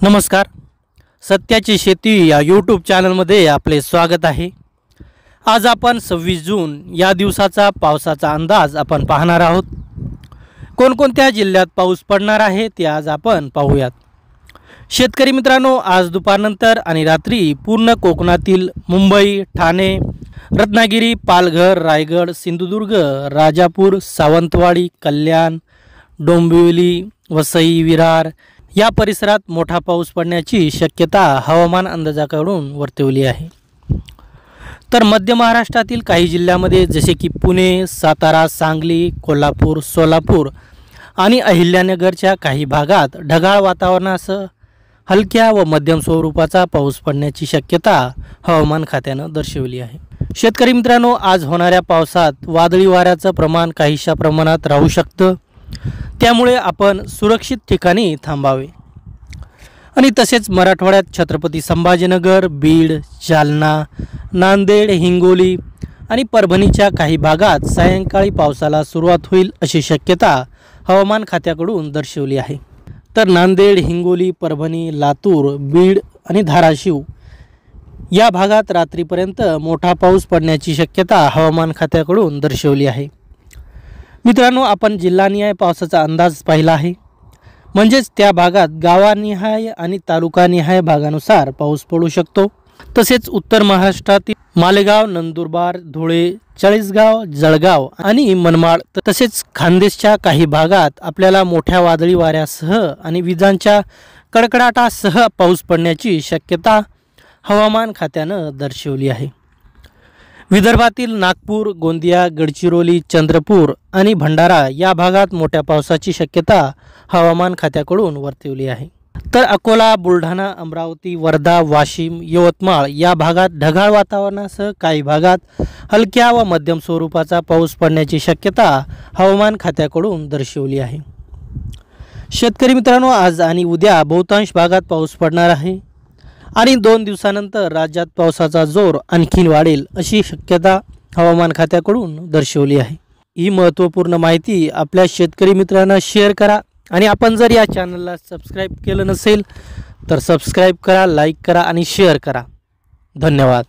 नमस्कार. सत्याची शेती या यूट्यूब चॅनलमध्ये आपले स्वागत आहे. आज आपण 26 जून या दिवसाचा पावसाचा अंदाज आपण पाहणार आहोत. कोणकोणत्या जिल्ह्यात पाऊस पडणार आहे ते आज आपण पाहूयात. शेतकरी मित्रांनो, आज दुपारनंतर आणि रात्री पूर्ण कोकणातील मुंबई, ठाणे, रत्नागिरी, पालघर, रायगड, सिंधुदुर्ग, राजापूर, सावंतवाडी, कल्याण, डोंबिवली, वसई, विरार या परिसरात मोठा पाऊस पडण्याची शक्यता हवामान अंदाजाकडून वर्तवली आहे. तर मध्य महाराष्ट्रातील काही जिल्ह्यामध्ये जसे की पुणे, सातारा, सांगली, कोल्हापूर, सोलापूर आणि अहिल्यानगरच्या काही भागात ढगाळ वातावरणासह हलक्या व मध्यम स्वरूपाचा पाऊस पडण्याची शक्यता हवामान खात्यानं दर्शवली आहे. शेतकरी मित्रांनो, आज होणाऱ्या पावसात वादळी वाऱ्याचं प्रमाण काहीशा प्रमाणात राहू शकतं. त्यामुळे आपण सुरक्षित ठिकाणी थांबावे. आणि तसेच मराठवाड्यात छत्रपती संभाजीनगर, बीड, जालना, नांदेड, हिंगोली आणि परभणीच्या काही भागात सायंकाळी पावसाला सुरुवात होईल अशी शक्यता हवामान खात्याकडून दर्शवली आहे. तर नांदेड, हिंगोली, परभणी, लातूर, बीड आणि धाराशिव या भागात रात्रीपर्यंत मोठा पाऊस पडण्याची शक्यता हवामान खात्याकडून दर्शवली आहे. मित्रांनो, आपण जिल्हानिहाय पावसाचा अंदाज पाहिला आहे. म्हणजेच त्या भागात गावानिहाय आणि तालुकानिहाय भागानुसार पाऊस पडू शकतो. तसेच उत्तर महाराष्ट्रातील मालेगाव, नंदुरबार, धुळे, चाळीसगाव, जळगाव आणि मनमाड तसेच खानदेशच्या काही भागात आपल्याला मोठ्या वादळी वाऱ्यासह आणि विजांच्या कडकडाटासह पाऊस पडण्याची शक्यता हवामान खात्यानं दर्शवली आहे. विदर्भातील नागपूर, गोंदिया, गडचिरोली, चंद्रपूर आणि भंडारा या भागात मोठ्या पावसाची शक्यता हवामान खात्याकडून वर्तवली आहे. तर अकोला, बुलढाणा, अमरावती, वर्धा, वाशिम, यवतमाळ या भागात ढगाळ वातावरणासह काही भागात हलक्या व मध्यम स्वरूपाचा पाऊस पडण्याची शक्यता हवामान खात्याकडून दर्शवली आहे. शेतकरी मित्रांनो, आज आणि उद्या बहुतांश भागात पाऊस पडणार आहे आणि 2 दिवसानंतर राज्यात पावसाचा जोर आणखीन वाढेल अशी शक्यता हवामान खात्याकडून दर्शवली आहे. ही महत्त्वपूर्ण माहिती आपल्या शेतकरी मित्रांना शेअर करा आणि आपण जर या चॅनलला सबस्क्राईब केलं नसेल तर सबस्क्राईब करा, लाईक करा आणि शेअर करा. धन्यवाद.